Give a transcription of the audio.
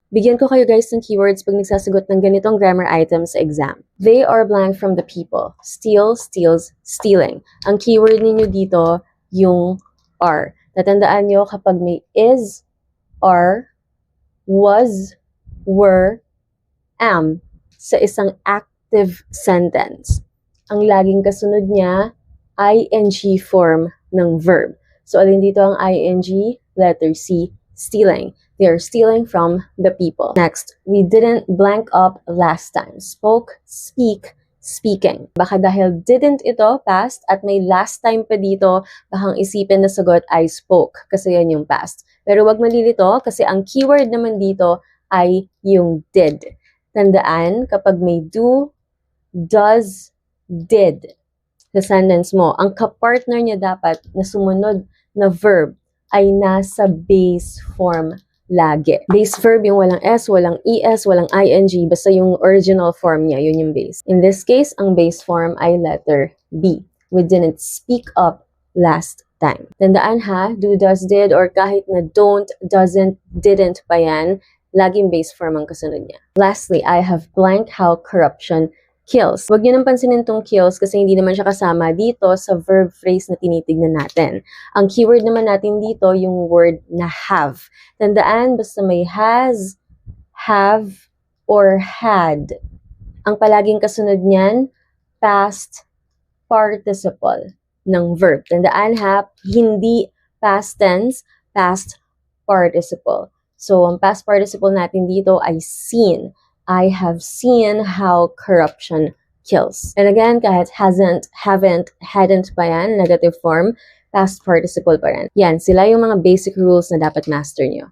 Bigyan ko kayo guys ng keywords pag nagsasagot ng ganitong grammar items sa exam. They are blank from the people. Steal, steals, stealing. Ang keyword ninyo dito, yung are. Tatandaan nyo kapag may is, are, was, were, am sa isang active sentence. Ang laging kasunod niya, ing form ng verb. So, alin dito ang ing? Letter C, stealing. They are stealing from the people. Next, we didn't blank up last time. Spoke, speak, speaking. Baka dahil didn't ito, past, at may last time pa dito, bakang isipin na sagot ay spoke, kasi yan yung past. Pero wag malilito, kasi ang keyword naman dito ay yung did. Tandaan, kapag may do, does, did sa sentence mo, ang kapartner niya dapat na sumunod na verb ay nasa base form lagi. Base verb yung walang S, walang ES, walang ING, basta yung original form niya, yun yung base. In this case, ang base form ay letter B. We didn't speak up last time. Tandaan ha, do, does, did, or kahit na don't, doesn't, didn't pa yan, laging base form ang kasunod niya. Lastly, I have blank how corruption kills. Huwag niyo nang pansinin tong kills kasi hindi naman siya kasama dito sa verb phrase na tinitignan natin. Ang keyword naman natin dito, yung word na have. Tandaan, basta may has, have, or had. Ang palaging kasunod niyan, past participle ng verb. Tandaan ha, hindi past tense, past participle. So, ang past participle natin dito ay seen. I have seen how corruption kills. And again, kahit hasn't, haven't, hadn't pa yan, negative form, past participle pa rin. Yan, sila yung mga basic rules na dapat master nyo.